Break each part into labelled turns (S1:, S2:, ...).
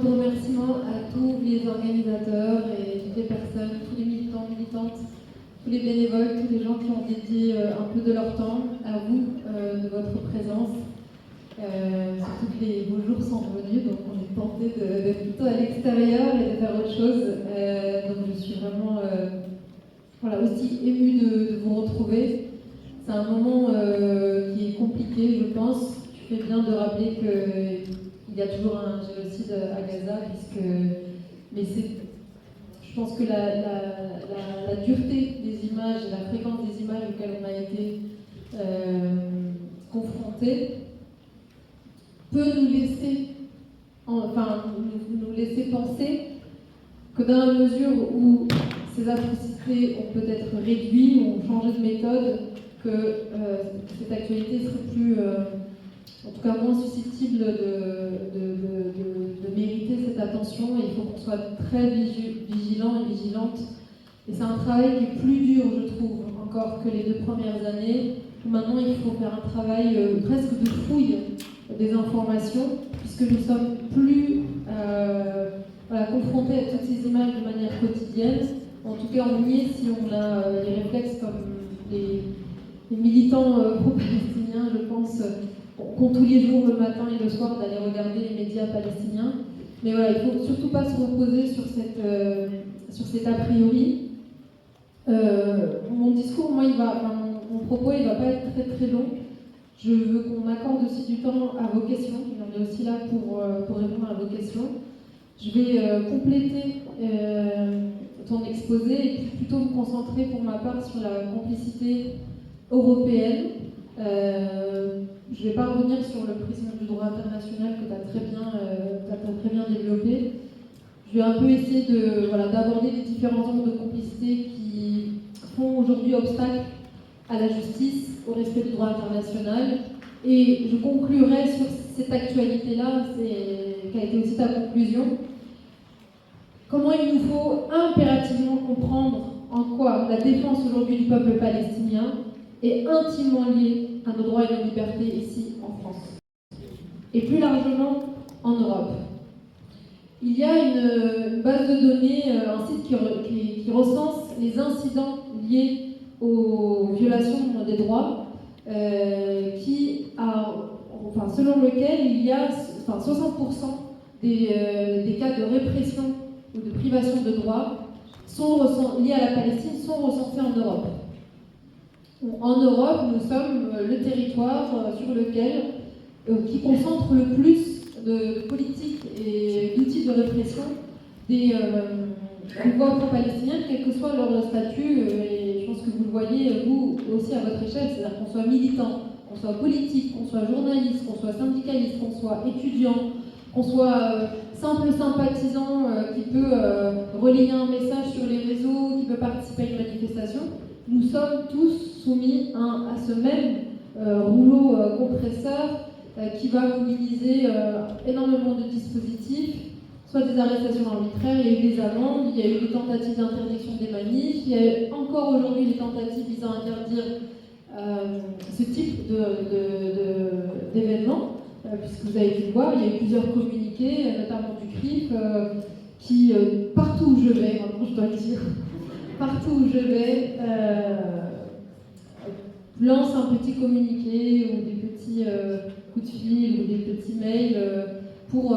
S1: de remerciements à tous les organisateurs et toutes les personnes, tous les militants, militantes, tous les bénévoles, tous les gens qui ont dédié un peu de leur temps à vous, de votre présence. Surtout que vos jours sont revenus, donc on est tenté d'être plutôt à l'extérieur et de faire autre chose. Donc je suis vraiment aussi émue de vous retrouver. C'est un moment qui est compliqué, je pense. Tu fais bien de rappeler qu'il y a toujours un génocide à Gaza, mais je pense que la dureté des images et la fréquence des images auxquelles on a été confrontés peut nous laisser penser que dans la mesure où ces atrocités ont peut-être réduit ou changé de méthode, que cette actualité serait plus, en tout cas moins susceptible de mériter cette attention. Et il faut qu'on soit très vigilant et vigilante. Et c'est un travail qui est plus dur, je trouve, encore que les 2 premières années, où maintenant il faut faire un travail presque de fouille des informations, puisque nous sommes plus confrontés à toutes ces images de manière quotidienne. En tout cas, on y est si on a les réflexes comme les militants pro-palestiniens, je pense, qu'ont tous les jours, le matin et le soir, d'aller regarder les médias palestiniens. Mais voilà, il ne faut surtout pas se reposer sur cet a priori. Mon discours, mon propos, il ne va pas être très très long. Je veux qu'on accorde aussi du temps à vos questions. On est aussi là pour répondre à vos questions. Je vais compléter ton exposé et puis plutôt me concentrer pour ma part sur la complicité européenne. Je ne vais pas revenir sur le prisme du droit international que tu as très bien développé. Je vais un peu essayer d'aborder les différents angles de complicité qui font aujourd'hui obstacle à la justice, au respect du droit international. Et je conclurai sur cette actualité-là, qui a été aussi ta conclusion. Comment il nous faut impérativement comprendre en quoi la défense aujourd'hui du peuple palestinien est intimement liée à nos droits et nos libertés ici en France. Et plus largement en Europe. Il y a une base de données, un site qui recense les incidents liés aux violations des droits, selon lequel il y a 60% des cas de répression ou de privation de droits liés à la Palestine sont recensés en Europe. En Europe, nous sommes le territoire sur lequel qui concentre le plus de politiques et d'outils de répression des mouvements pro-palestiniens, quel que soit leur statut, et je pense que vous le voyez, vous aussi à votre échelle, c'est-à-dire qu'on soit militant, qu'on soit politique, qu'on soit journaliste, qu'on soit syndicaliste, qu'on soit étudiant, qu'on soit simple sympathisant qui peut relayer un message sur les réseaux, qui peut participer à une manifestation, nous sommes tous soumis à ce même rouleau compresseur qui va mobiliser énormément de dispositifs, soit des arrestations arbitraires, il y a eu des amendes, il y a eu des tentatives d'interdiction des manifs, il y a encore aujourd'hui des tentatives visant à interdire ce type d'événements, puisque vous avez pu le voir, il y a eu plusieurs communiqués, notamment du CRIF, qui, partout où je vais, maintenant je dois le dire, partout où je vais, lance un petit communiqué ou des petits coups de fil ou des petits mails pour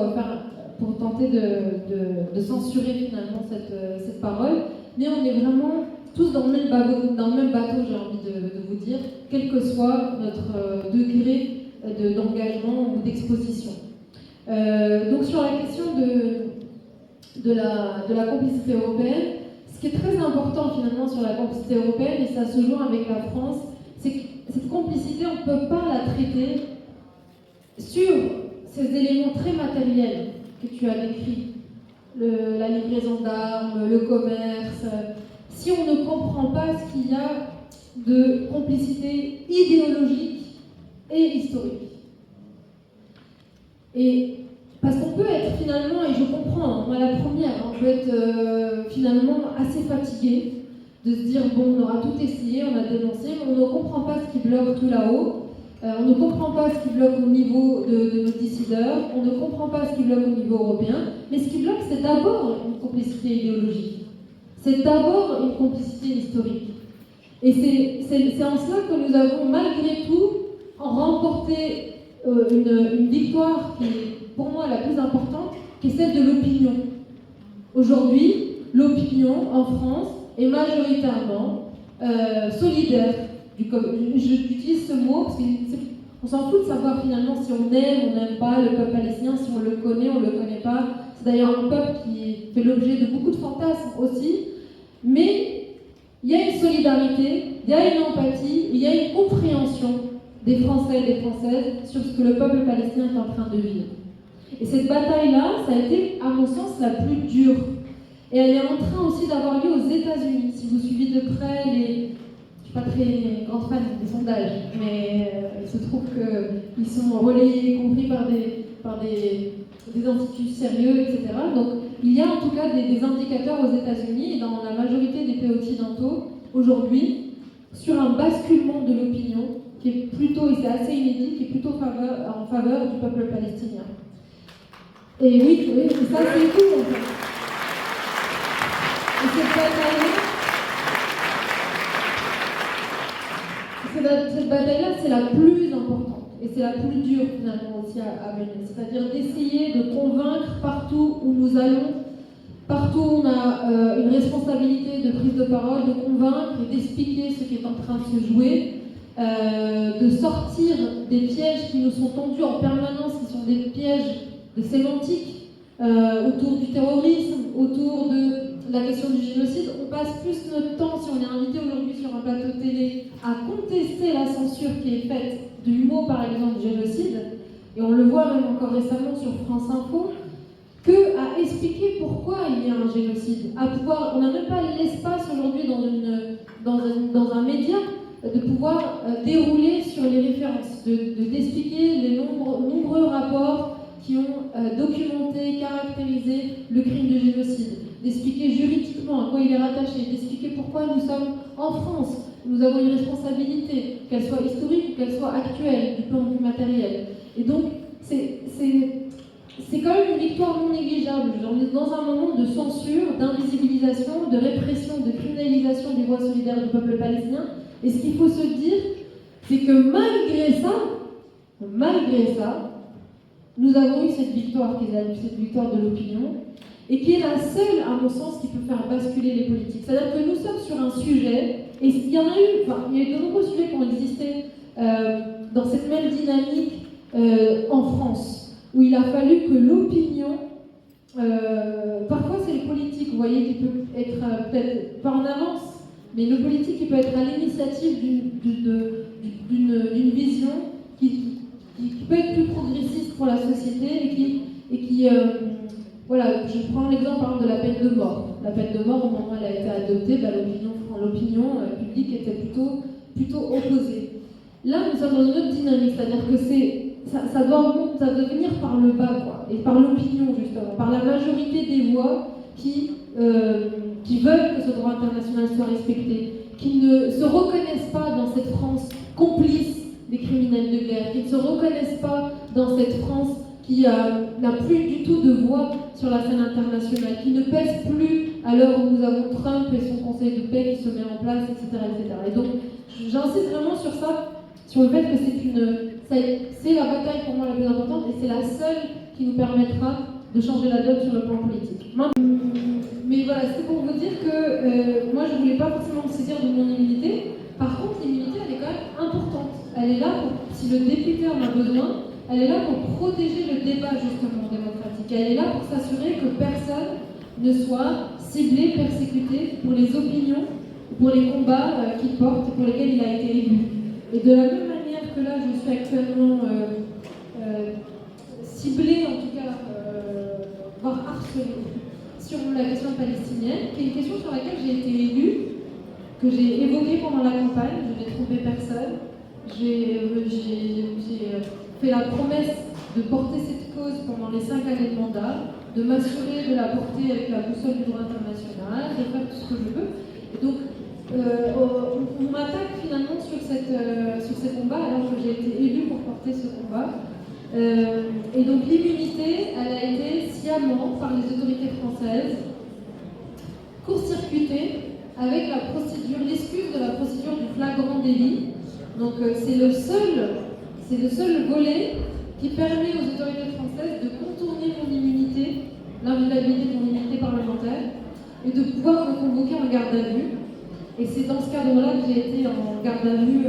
S1: tenter de censurer finalement cette parole. Mais on est vraiment tous dans le même bateau, j'ai envie de vous dire, quel que soit notre degré d'engagement ou d'exposition. Donc sur la question de la complicité européenne, ce qui est très important finalement sur la complicité européenne, et ça se joint avec la France, c'est que cette complicité, on ne peut pas la traiter sur ces éléments très matériels que tu as décrits, la livraison d'armes, le commerce, si on ne comprend pas ce qu'il y a de complicité idéologique et historique. Et parce qu'on peut être finalement, et je comprends, moi la première, on peut être finalement assez fatigué de se dire bon, on aura tout essayé, on a dénoncé, mais on ne comprend pas ce qui bloque tout là-haut. On ne comprend pas ce qui bloque au niveau de nos décideurs, on ne comprend pas ce qui bloque au niveau européen, mais ce qui bloque, c'est d'abord une complicité idéologique. C'est d'abord une complicité historique. Et c'est en cela que nous avons, malgré tout, remporté une victoire qui est, pour moi, la plus importante, qui est celle de l'opinion. Aujourd'hui, l'opinion en France est majoritairement solidaire. J'utilise ce mot parce qu'on s'en fout de savoir finalement si on aime ou n'aime pas le peuple palestinien, si on le connaît ou on ne le connaît pas. C'est d'ailleurs un peuple qui fait l'objet de beaucoup de fantasmes aussi. Mais il y a une solidarité, il y a une empathie, il y a une compréhension des Français et des Françaises sur ce que le peuple palestinien est en train de vivre. Et cette bataille-là, ça a été, à mon sens, la plus dure. Et elle est en train aussi d'avoir lieu aux États-Unis. Si vous suivez de près les... Je ne suis pas très grande fan des sondages, mais il se trouve qu'ils sont relayés, y compris par des instituts sérieux, etc. Donc il y a en tout cas des indicateurs aux États-Unis et dans la majorité des pays occidentaux aujourd'hui sur un basculement de l'opinion qui est plutôt, et c'est assez inédit, qui est plutôt en faveur du peuple palestinien. Et oui, et ça c'est tout en fait. Et cette bataille-là, c'est la plus importante et c'est la plus dure finalement aussi à mener. C'est-à-dire d'essayer de convaincre partout où nous allons, partout où on a une responsabilité de prise de parole, de convaincre et d'expliquer ce qui est en train de se jouer, de sortir des pièges qui nous sont tendus en permanence, qui sont des pièges de sémantique autour du terrorisme, autour de la question du génocide. On passe plus notre temps, si on est invité aujourd'hui sur un plateau de télé, à contester la censure qui est faite du mot, par exemple, génocide, et on le voit même encore récemment sur France Info, que à expliquer pourquoi il y a un génocide. On n'a même pas l'espace aujourd'hui dans un média de pouvoir dérouler sur les références, d'expliquer les nombreux rapports qui ont documenté, caractérisé le crime de génocide, d'expliquer juridiquement à quoi il est rattaché, d'expliquer pourquoi nous sommes en France, nous avons une responsabilité, qu'elle soit historique ou qu'elle soit actuelle, du point de vue matériel. Et donc, c'est quand même une victoire non négligeable. On est dans un moment de censure, d'invisibilisation, de répression, de criminalisation des voix solidaires du peuple palestinien. Et ce qu'il faut se dire, c'est que malgré ça, nous avons eu cette victoire, cette victoire de l'opinion, et qui est la seule, à mon sens, qui peut faire basculer les politiques. C'est-à-dire que nous sommes sur un sujet, et il y a eu de nombreux sujets qui ont existé dans cette même dynamique en France, où il a fallu que l'opinion, parfois c'est le politique, vous voyez, qui peut être peut-être pas en avance, mais le politique qui peut être à l'initiative d'une vision qui peut être plus progressiste pour la société et qui voilà, je prends l'exemple par exemple de la peine de mort. La peine de mort, au moment où elle a été adoptée, l'opinion publique était plutôt opposée. Là, nous sommes dans une autre dynamique, c'est-à-dire que ça doit venir par le bas, quoi, et par l'opinion justement, par la majorité des voix qui veulent que ce droit international soit respecté, qui ne se reconnaissent pas dans cette France complice des criminels de guerre, qui ne se reconnaissent pas dans cette France qui n'a plus du tout de voix sur la scène internationale, qui ne pèse plus à l'heure où nous avons Trump et son conseil de paix qui se met en place, etc. etc. Et donc, j'insiste vraiment sur ça, sur le fait que c'est la bataille pour moi la plus importante et c'est la seule qui nous permettra de changer la donne sur le plan politique. Mais voilà, c'est pour vous dire que moi je ne voulais pas forcément me saisir de mon immunité. Par contre, l'immunité, elle est quand même importante. Elle est là pour, si le député en a besoin, elle est là pour protéger le débat justement démocratique. Elle est là pour s'assurer que personne ne soit ciblé, persécuté pour les opinions, pour les combats qu'il porte et pour lesquels il a été élu. Et de la même manière que là, je suis actuellement ciblée, en tout cas, voire harcelée, sur la question palestinienne, qui est une question sur laquelle j'ai été élue, que j'ai évoquée pendant la campagne, je n'ai trouvé personne. J'ai fait la promesse de porter cette cause pendant les 5 années de mandat, de m'assurer de la porter avec la boussole du droit international, de faire tout ce que je veux. Et donc, on m'attaque finalement sur ces combats alors que j'ai été élue pour porter ce combat. Et donc l'immunité, elle a été sciemment, par les autorités françaises, court-circuitée avec l'excuse de la procédure du flagrant délit. Donc c'est le seul volet qui permet aux autorités françaises de contourner mon immunité, l'inviolabilité de mon immunité parlementaire, et de pouvoir me convoquer en garde à vue. Et c'est dans ce cadre-là que j'ai été en garde à vue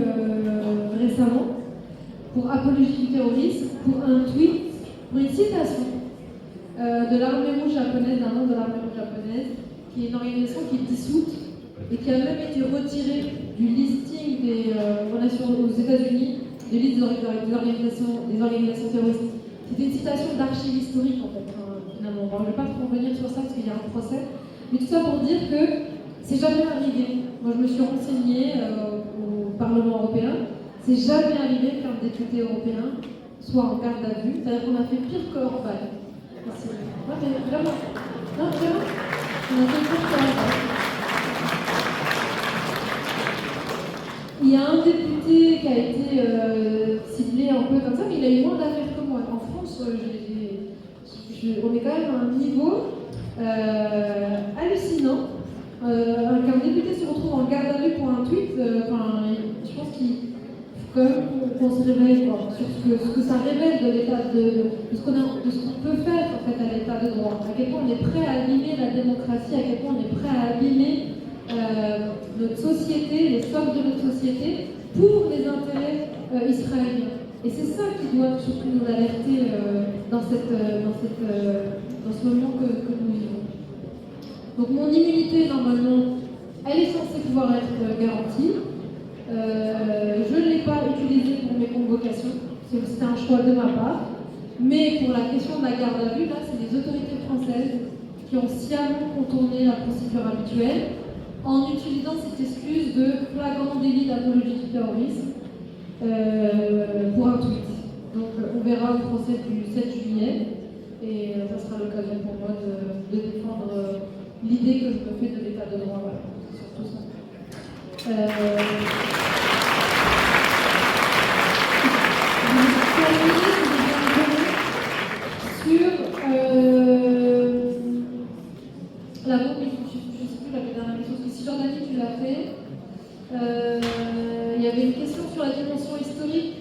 S1: récemment, pour apologie du terrorisme, pour un tweet, pour une citation de l'armée rouge japonaise, d'un membre de l'armée rouge japonaise, qui est une organisation qui est dissoute et qui a même été retirée du listing des relations aux États-Unis, de liste des organisations terroristes. C'était une citation d'archives historiques en fait, finalement. Bon, je ne vais pas trop revenir sur ça parce qu'il y a un procès, mais tout ça pour dire que c'est jamais arrivé. Moi je me suis renseignée au Parlement européen. C'est jamais arrivé qu'un député européen soit en garde à vue. C'est-à-dire qu'on a fait pire que Orban. Non, mais vraiment. Non, vraiment. On a fait pire que Orban. Il y a un député qui a été ciblé un peu comme ça, mais il a eu moins d'affaires que moi. En France, on est quand même à un niveau hallucinant. Qu'un député se retrouve en garde à vue pour un tweet, je pense qu'il faut quand même qu'on se réveille sur ce que ça révèle de l'état de ce qu'on peut faire en fait à l'état de droit, à quel point on est prêt à abîmer la démocratie, à quel point on est prêt à abîmer notre société, les socles de notre société pour les intérêts israéliens. Et c'est ça qui doit surtout nous alerter dans ce moment que nous vivons. Donc mon immunité, normalement, elle est censée pouvoir être garantie. Je ne l'ai pas utilisée pour mes convocations, c'était un choix de ma part. Mais pour la question de la garde à vue, là, c'est les autorités françaises qui ont sciemment contourné la procédure habituelle en utilisant cette excuse de flagrant délit d'apologie du terrorisme pour un tweet. Donc on verra le procès du 7 juillet et ça sera l'occasion pour moi de défendre l'idée que je me fais de l'état de droit. Voilà, c'est surtout ça. Sur la bombe, je ne sais plus la dernière question, parce que si Jordanie tu l'as fait, il y avait une question sur la dimension historique.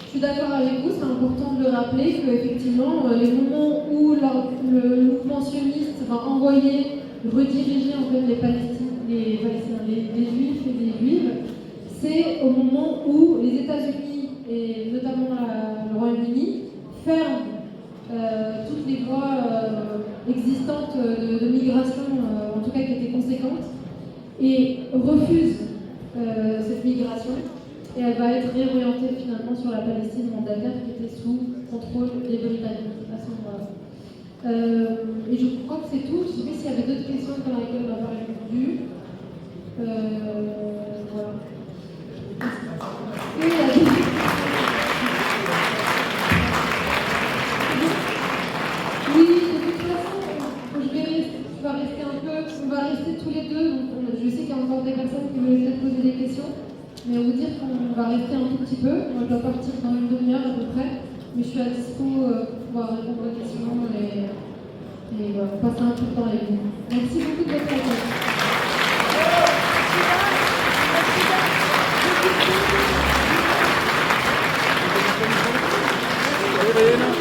S1: Je suis d'accord avec vous, c'est important de le rappeler qu'effectivement, les moments où le mouvement sioniste va envoyer, rediriger en fait les Palestiniens, les Juifs et les Juives, c'est au moment où les États-Unis et notamment le Royaume-Uni ferment toutes les voies existantes de migration, en tout cas qui étaient conséquentes, et refusent cette migration. Et elle va être réorientée finalement sur la Palestine mandataire qui était sous contrôle des Britanniques à ce moment-là. Et je crois que c'est tout. Je ne sais pas s'il y avait d'autres questions dans lesquelles on n'a pas répondu. Voilà. Et oui, de toute façon, on va rester tous les deux. Donc je sais qu'il y a encore des personnes qui veulent peut-être poser des questions. Mais vous dire qu'on va rester un tout petit peu. Moi, je dois partir dans une demi-heure à peu près. Mais je suis à dispo pour pouvoir répondre aux questions et voilà, passer un peu de temps avec vous. Merci beaucoup de votre attention.